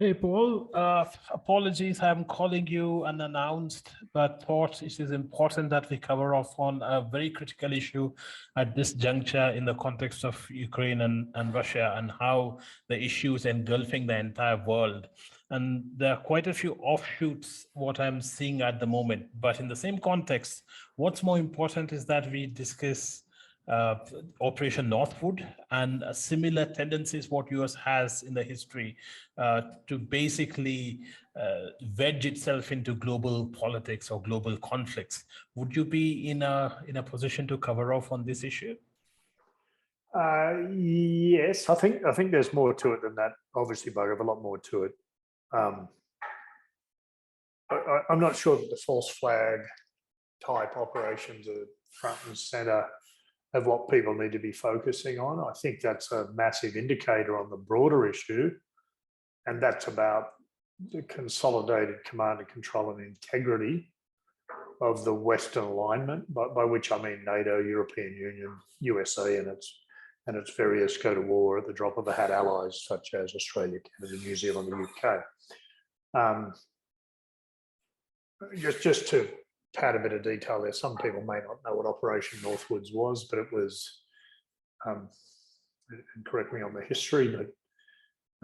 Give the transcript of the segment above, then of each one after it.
Hey, Paul. Apologies, I'm calling you unannounced, but thought it is important that we cover off on a very critical issue at this juncture in the context of Ukraine and Russia and how the issues engulfing the entire world. And there are quite a few offshoots, what I'm seeing at the moment. But in the same context, what's more important is that we discuss Operation Northwood and similar tendencies what US has in the history to basically wedge itself into global politics or global conflicts. Would you be in a position to cover off on this issue? Yes, I think there's more to it than that. Obviously, Bhargav, a lot more to it. I'm not sure that the false flag type operations are front and center of what people need to be focusing on. I think that's a massive indicator on the broader issue, and that's about the consolidated command and control and integrity of the Western alignment, by which I mean NATO, European Union, USA, and its various go to war at the drop of a hat allies such as Australia, Canada, New Zealand, the UK. Just to add a bit of detail there, some people may not know what Operation Northwoods was, but it was, and correct me on the history, but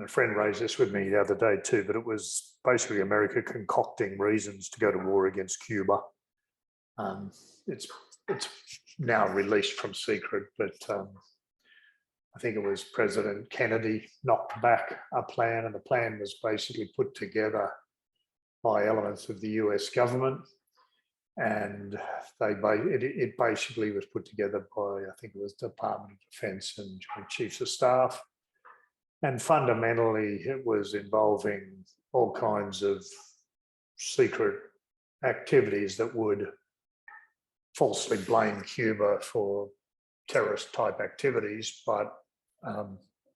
a friend raised this with me the other day too, but it was basically America concocting reasons to go to war against Cuba. It's now released from secret, but I think it was President Kennedy knocked back a plan, and the plan was basically put together by elements of the US government, and it basically was put together by, I think it was Department of Defense and Joint Chiefs of Staff, and fundamentally it was involving all kinds of secret activities that would falsely blame Cuba for terrorist type activities, but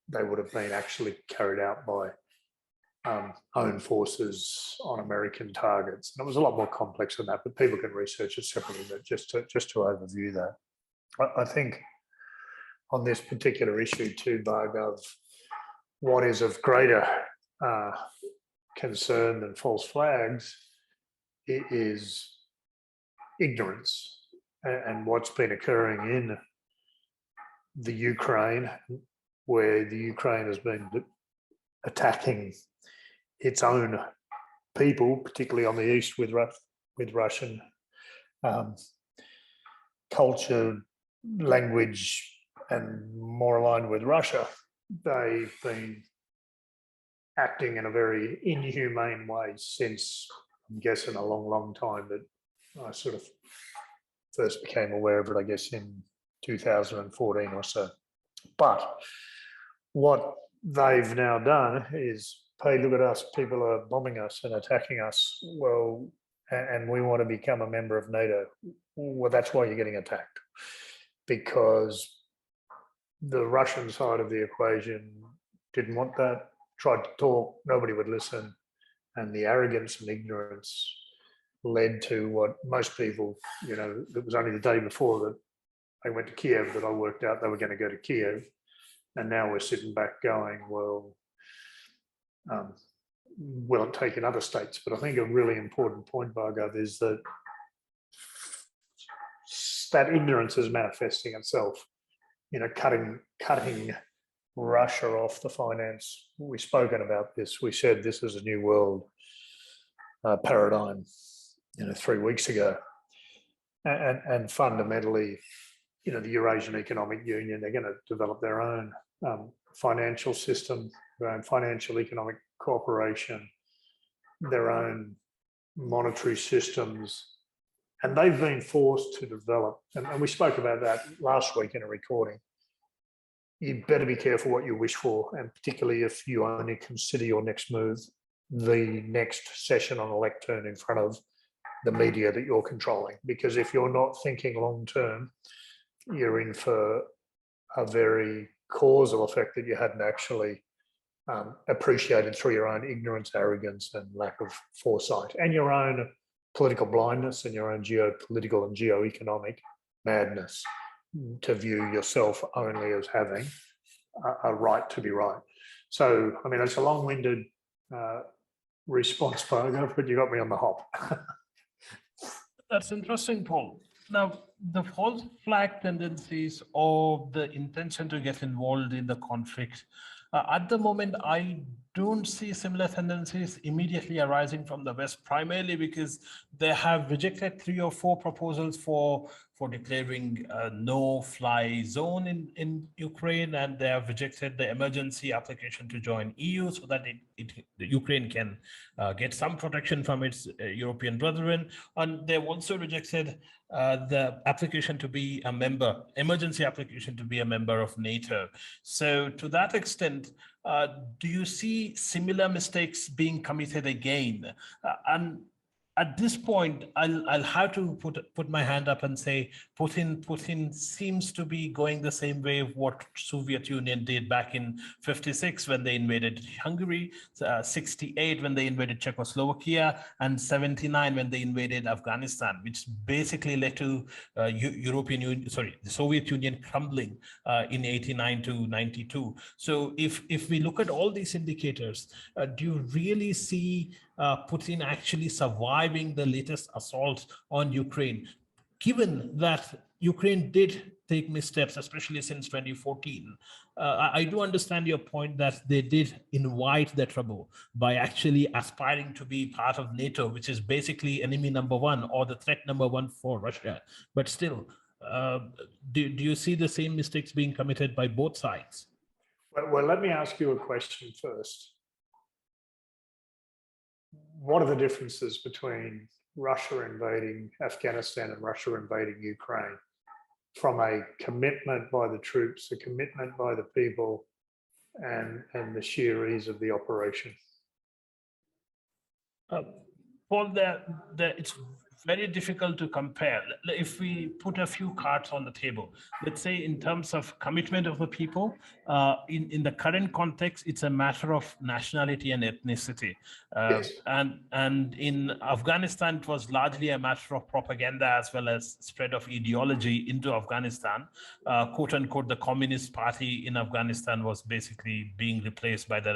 they would have been actually carried out by own forces on American targets. And it was a lot more complex than that, but people can research it separately. But just to overview that, I think on this particular issue too, Bhargav, what is of greater concern than false flags is ignorance, and what's been occurring in the Ukraine, where the Ukraine has been attacking its own people, particularly on the east with Russian culture, language, and more aligned with Russia. They've been acting in a very inhumane way since, I'm guessing, a long time, that I sort of first became aware of it, I guess, in 2014 or so. But what they've now done is, hey, look at us, people are bombing us and attacking us. Well, and we want to become a member of NATO. Well, that's why you're getting attacked, because the Russian side of the equation didn't want that, tried to talk, nobody would listen. And the arrogance and ignorance led to what most people, it was only the day before that they went to Kiev that I worked out they were going to go to Kiev. And now we're sitting back going, well, will it take in other states? But I think a really important point, Bhargav, is that that ignorance is manifesting itself, cutting Russia off the finance. We've spoken about this. We said this is a new world paradigm, 3 weeks ago. And fundamentally, the Eurasian Economic Union, they're going to develop their own financial system, their own financial economic cooperation, their own monetary systems. And they've been forced to develop, and we spoke about that last week in a recording. You better be careful what you wish for, and particularly if you only consider your next move the next session on a lectern in front of the media that you're controlling. Because if you're not thinking long term, you're in for a very causal effect that you hadn't actually appreciated through your own ignorance, arrogance, and lack of foresight, and your own political blindness and your own geopolitical and geoeconomic madness to view yourself only as having a right to be right. So, I mean, it's a long-winded response, Bhargav, but you got me on the hop. That's interesting, Paul. Now, the false flag tendencies or the intention to get involved in the conflict, at the moment, I don't see similar tendencies immediately arising from the West, primarily because they have rejected 3 or 4 proposals for declaring a no-fly zone in Ukraine, and they have rejected the emergency application to join EU so that Ukraine can get some protection from its European brethren. And they've also rejected the application to be a member, emergency application to be a member of NATO. So to that extent, do you see similar mistakes being committed again? And at this point, I'll have to put my hand up and say Putin seems to be going the same way of what Soviet Union did back in 56 when they invaded Hungary, 68 when they invaded Czechoslovakia, and 79 when they invaded Afghanistan, which basically led to the Soviet Union crumbling in 89 to 92. So if we look at all these indicators, do you really see Putin actually surviving the latest assault on Ukraine, given that Ukraine did take missteps, especially since 2014? I do understand your point that they did invite the trouble by actually aspiring to be part of NATO, which is basically enemy number 1 or the threat number 1 for Russia. But still, do you see the same mistakes being committed by both sides? Well, let me ask you a question first. What are the differences between Russia invading Afghanistan and Russia invading Ukraine from a commitment by the troops, a commitment by the people, and the sheer ease of the operation? Paul, it's very difficult to compare. If we put a few cards on the table, let's say in terms of commitment of the people, in the current context, it's a matter of nationality and ethnicity. Yes. And in Afghanistan, it was largely a matter of propaganda as well as spread of ideology into Afghanistan. Quote unquote, the Communist Party in Afghanistan was basically being replaced by the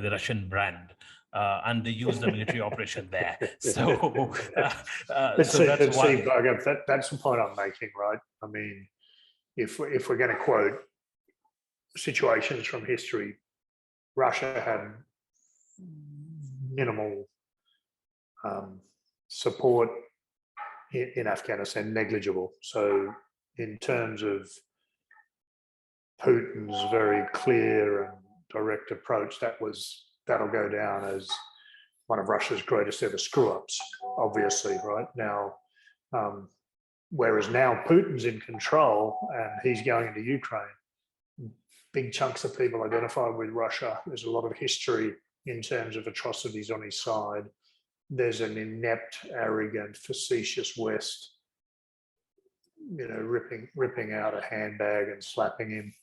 Russian brand. And they use the military operation there. So, that's why. Bhargav, that's the point I'm making, right? I mean, if we're going to quote situations from history, Russia had minimal support in Afghanistan, negligible. So in terms of Putin's very clear and direct approach, that'll go down as one of Russia's greatest ever screw-ups, obviously, right? Now, whereas now Putin's in control and he's going into Ukraine, big chunks of people identify with Russia. There's a lot of history in terms of atrocities on his side. There's an inept, arrogant, facetious West, ripping out a handbag and slapping him.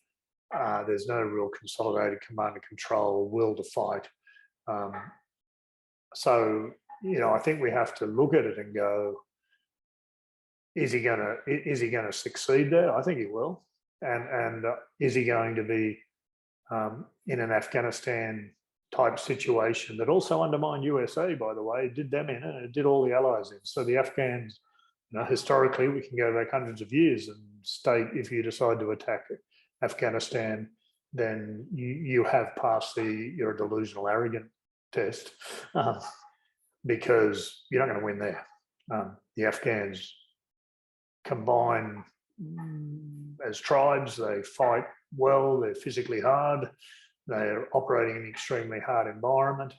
There's no real consolidated command and control, will to fight. So, I think we have to look at it and go, is he gonna succeed there? I think he will. And is he going to be in an Afghanistan type situation that also undermined USA, by the way? It did them in and it did all the allies in. So the Afghans, historically, we can go back hundreds of years and state, if you decide to attack Afghanistan, then you have passed you're a delusional, arrogant test, because you're not going to win there. The Afghans combine as tribes, they fight well, they're physically hard, they're operating in an extremely hard environment.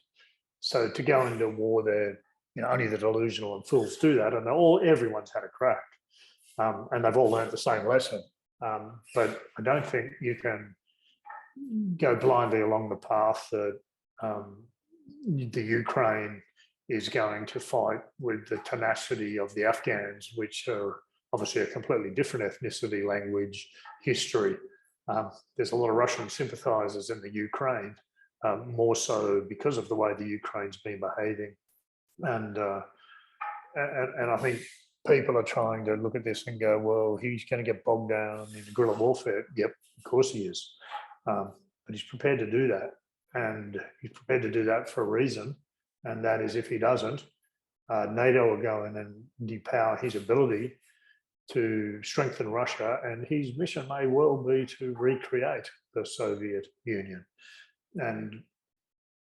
So to go into war there, only the delusional and fools do that, and everyone's had a crack, and they've all learned the same lesson. But I don't think you can go blindly along the path that the Ukraine is going to fight with the tenacity of the Afghans, which are obviously a completely different ethnicity, language, history. There's a lot of Russian sympathizers in the Ukraine, more so because of the way the Ukraine's been behaving. And I think people are trying to look at this and go, well, he's going to get bogged down in guerrilla warfare. Yep, of course he is. But he's prepared to do that and he's prepared to do that for a reason, and that is if he doesn't, NATO will go in and depower his ability to strengthen Russia, and his mission may well be to recreate the Soviet Union. And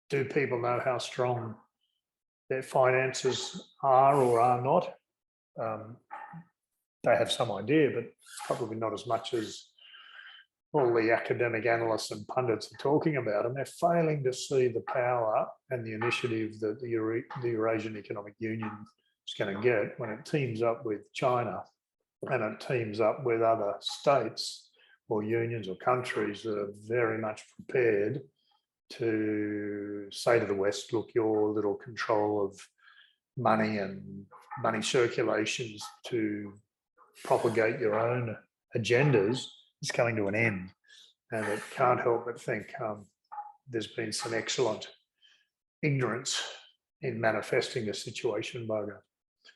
do people know how strong their finances are or are not? They have some idea, but probably not as much as all the academic analysts and pundits are talking about, and they're failing to see the power and the initiative that the Eurasian Economic Union is going to get when it teams up with China and it teams up with other states or unions or countries that are very much prepared to say to the West, look, your little control of money and money circulations to propagate your own agendas is coming to an end. And it can't help but think there's been some excellent ignorance in manifesting the situation,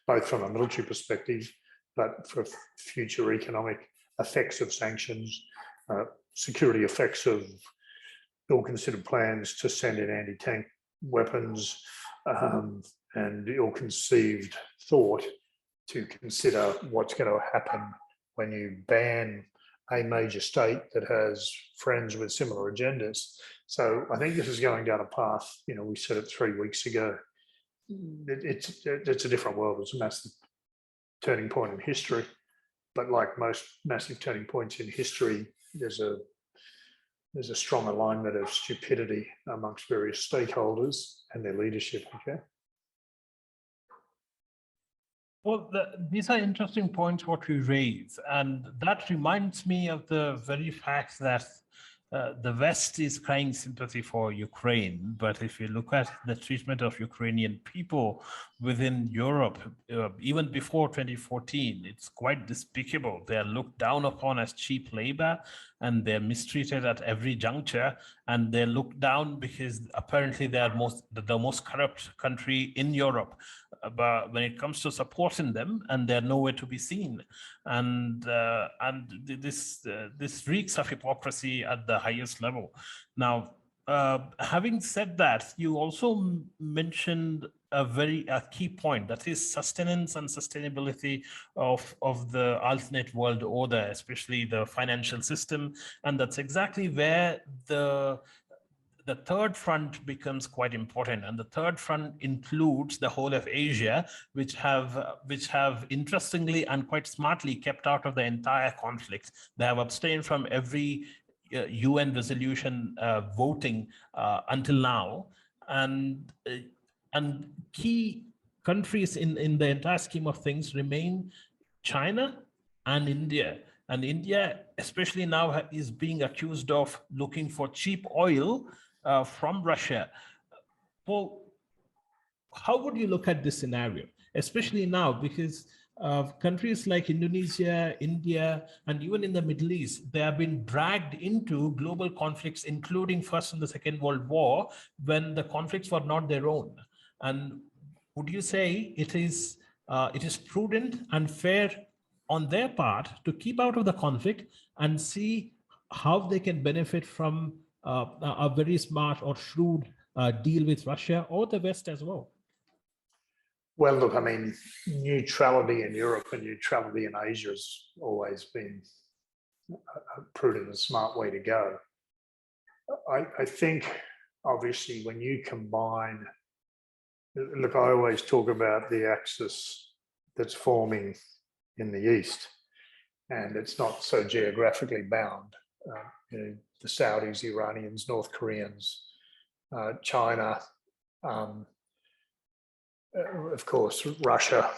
both from a military perspective, but for future economic effects of sanctions, security effects of ill-considered plans to send in anti-tank weapons, and ill-conceived thought to consider what's going to happen when you ban a major state that has friends with similar agendas. So I think this is going down a path, we said it 3 weeks ago. It's a different world. It's a massive turning point in history. But like most massive turning points in history, there's a strong alignment of stupidity amongst various stakeholders and their leadership. Okay. Well, these are interesting points what you raise, and that reminds me of the very fact that the West is crying sympathy for Ukraine, but if you look at the treatment of Ukrainian people within Europe, even before 2014, it's quite despicable. They are looked down upon as cheap labor, and they're mistreated at every juncture, and they're looked down because apparently they are the most corrupt country in Europe. But when it comes to supporting them, and they're nowhere to be seen, and this reeks of hypocrisy at the highest level. Now, having said that, you also mentioned a key point, that is sustenance and sustainability of the alternate world order, especially the financial system, and that's exactly where the third front becomes quite important, and the third front includes the whole of Asia, which have interestingly and quite smartly kept out of the entire conflict. They have abstained from every UN resolution voting until now, and key countries in the entire scheme of things remain China and India. And India, especially now, is being accused of looking for cheap oil from Russia. Well, how would you look at this scenario, especially now, because countries like Indonesia, India, and even in the Middle East, they have been dragged into global conflicts, including First and the Second World War, when the conflicts were not their own. And would you say it is prudent and fair on their part to keep out of the conflict and see how they can benefit from a very smart or shrewd deal with Russia or the West as well? Well, look, I mean, neutrality in Europe and neutrality in Asia has always been a prudent and smart way to go. I think, obviously, when you combine, look, I always talk about the axis that's forming in the East, and it's not so geographically bound. The Saudis, Iranians, North Koreans, China, of course, Russia,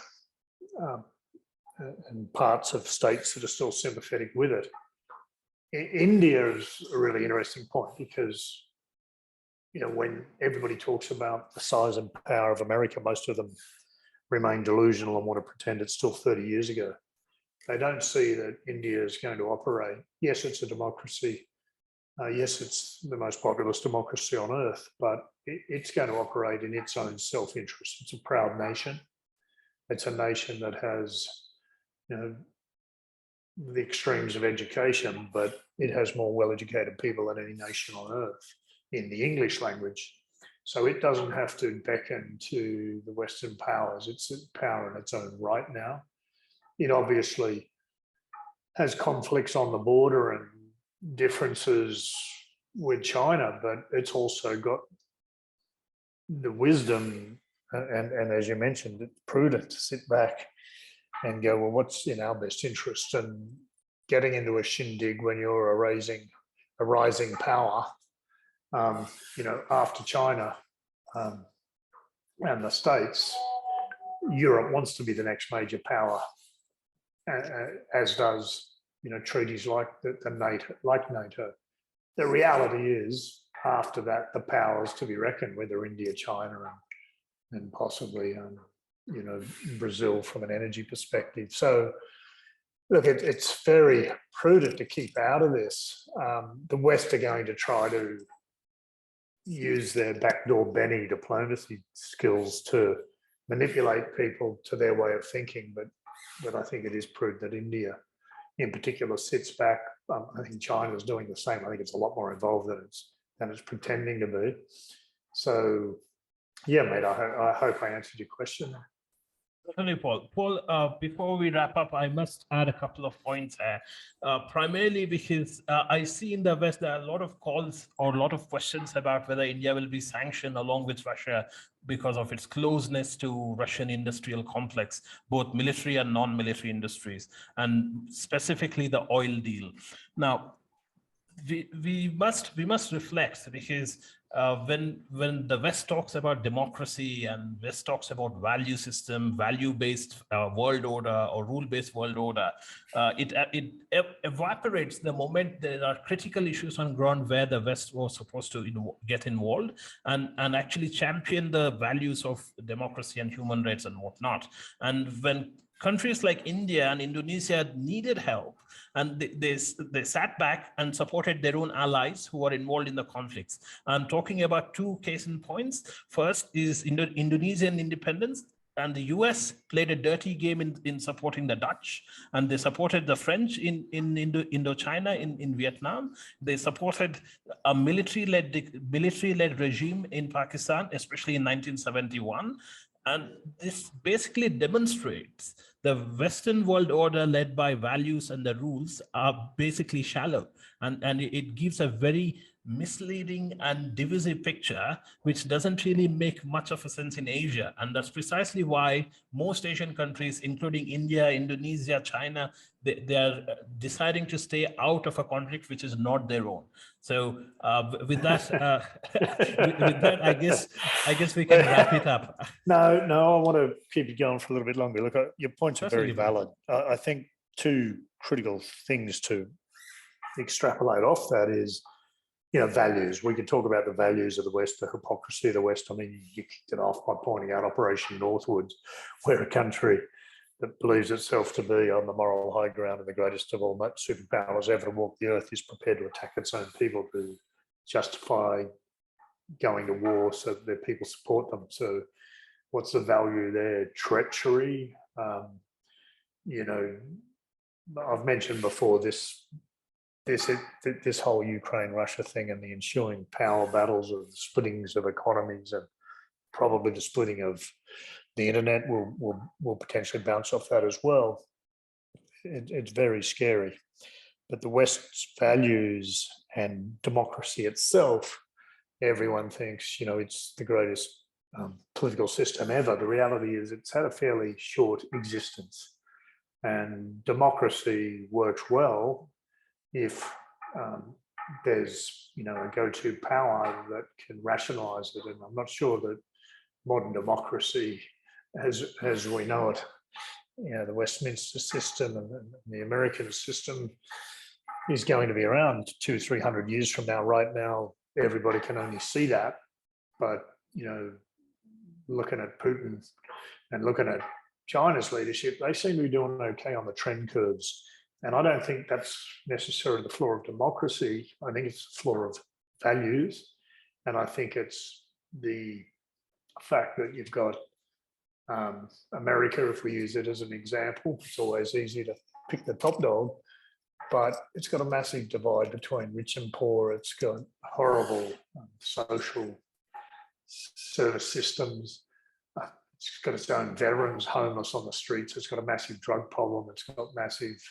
and parts of states that are still sympathetic with it. India is a really interesting point because, when everybody talks about the size and power of America, most of them remain delusional and want to pretend it's still 30 years ago. They don't see that India is going to operate. Yes, it's a democracy. Yes, it's the most populous democracy on earth, but it's going to operate in its own self-interest. It's a proud nation. It's a nation that has, the extremes of education, but it has more well-educated people than any nation on earth. in the English language. So it doesn't have to beckon to the Western powers. It's a power in its own right now. It obviously has conflicts on the border and differences with China, but it's also got the wisdom and as you mentioned, it's prudent to sit back and go, well, what's in our best interest? And getting into a shindig when you're a rising power, after China and the States, Europe wants to be the next major power, as does treaties like the NATO, like NATO. The reality is, after that, the powers to be reckoned with are India, China, and possibly Brazil from an energy perspective. So look, it's very prudent to keep out of this. The West are going to try to use their backdoor Benny diplomacy skills to manipulate people to their way of thinking, but I think it is prudent that India in particular sits back. I think China is doing the same. I think it's a lot more involved than it's pretending to be. So yeah, mate, I hope I answered your question. Certainly, Paul. Paul, before we wrap up, I must add a couple of points here. Primarily because I see in the West there are a lot of calls or a lot of questions about whether India will be sanctioned along with Russia because of its closeness to Russian industrial complex, both military and non-military industries, and specifically the oil deal. Now, we must reflect, because when the West talks about democracy and West talks about value system, value-based world order or rule-based world order, it evaporates the moment there are critical issues on ground where the West was supposed to get involved and actually champion the values of democracy and human rights and whatnot. And when countries like India and Indonesia needed help, and they sat back and supported their own allies who are involved in the conflicts. I'm talking about two case in points. First is Indonesian independence, and the US played a dirty game in supporting the Dutch, and they supported the French in Indochina, in Vietnam. They supported a military-led regime in Pakistan, especially in 1971. And this basically demonstrates the Western world order led by values and the rules are basically shallow. And it gives a very misleading and divisive picture, which doesn't really make much of a sense in Asia. And that's precisely why most Asian countries, including India, Indonesia, China, they are deciding to stay out of a conflict which is not their own. So with that, with that, I guess we can wrap it up. No, I want to keep it going for a little bit longer. Look, your points are very valid. I think two critical things to extrapolate off that is, values. We could talk about the values of the West, the hypocrisy of the West. I mean, you kicked it off by pointing out Operation Northwoods, where a country that believes itself to be on the moral high ground and the greatest of all superpowers ever to walk the earth is prepared to attack its own people to justify going to war so that their people support them. So what's the value there? Treachery. I've mentioned before this whole Ukraine-Russia thing and the ensuing power battles of the splittings of economies, and probably the splitting of the internet will potentially bounce off that as well. It's very scary. But the West's values and democracy itself, everyone thinks, it's the greatest political system ever. The reality is it's had a fairly short existence. And democracy works well if there's a go-to power that can rationalise it. And I'm not sure that modern democracy, as we know it, the Westminster system and the American system, is going to be around 200-300 years from now. Right now, everybody can only see that. But looking at Putin and looking at China's leadership, they seem to be doing okay on the trend curves. And I don't think that's necessarily the flaw of democracy. I think it's the flaw of values. And I think it's the fact that you've got America, if we use it as an example, it's always easy to pick the top dog. but it's got a massive divide between rich and poor. It's got horrible social service systems. It's got its own veterans homeless on the streets. It's got a massive drug problem. It's got massive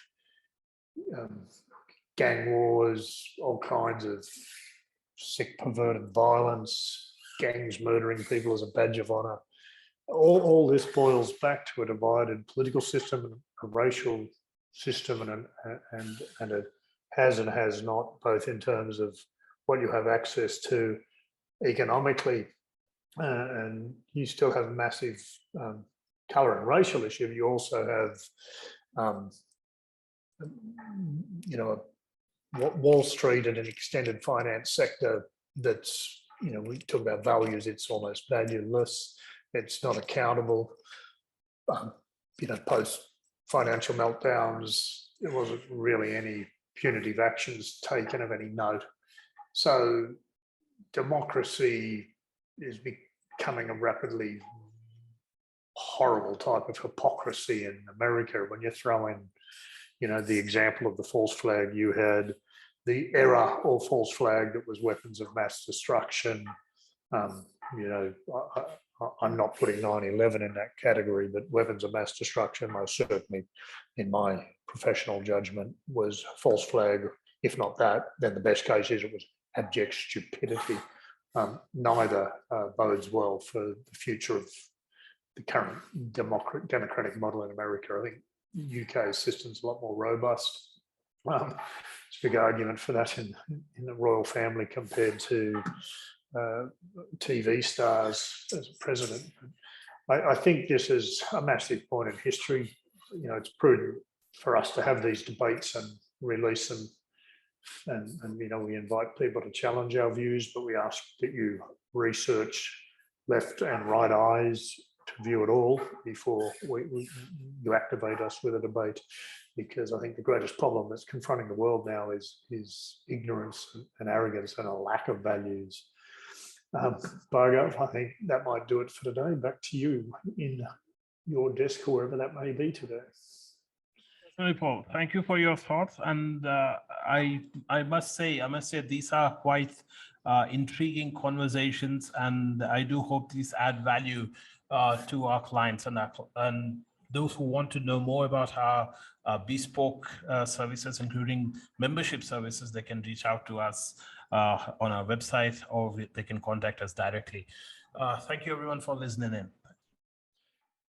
gang wars, all kinds of sick, perverted violence, gangs murdering people as a badge of honour. All this boils back to a divided political system, a racial system, and a has and has not, both in terms of what you have access to economically, and you still have massive colour and racial issue. You also have, you know, Wall Street and an extended finance sector that's, you know, we talk about values, it's almost valueless, it's not accountable. You know, post financial meltdowns, there wasn't really any punitive actions taken of any note. So democracy is becoming a rapidly horrible type of hypocrisy in America. When you throw in, you know, the example of the false flag, you had the error or false flag that was weapons of mass destruction. You know, I'm not putting 9/11 in that category, but weapons of mass destruction, most certainly, in my professional judgment, was false flag. If not that, then the best case is it was abject stupidity. Neither bodes well for the future of the current democratic model in America. I think UK system's a lot more robust. There's a big argument for that in the royal family compared to TV stars as president. I think this is a massive point in history. You know, it's prudent for us to have these debates and release them. And you know, we invite people to challenge our views, but we ask that you research left and right eyes to view it all before you activate us with a debate, because I think the greatest problem that's confronting the world now is ignorance and arrogance and a lack of values. Bhargav, I think that might do it for today. Back to you in your desk or wherever that may be today. Paul, thank you for your thoughts, and I must say these are quite intriguing conversations, and I do hope these add value to our clients and those who want to know more about our bespoke services, including membership services. They can reach out to us on our website, or they can contact us directly. Thank you everyone for listening in.